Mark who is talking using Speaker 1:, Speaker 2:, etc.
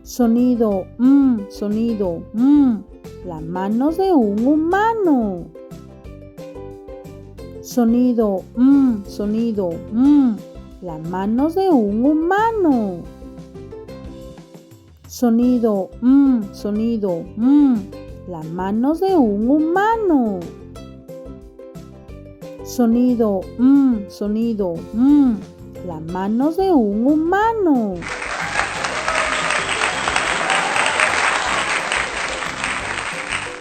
Speaker 1: Sonido, sonido, las manos de un humano. Sonido, sonido, las manos de un humano. Sonido, sonido, las manos de un humano. Sonido, sonido, las manos de un humano.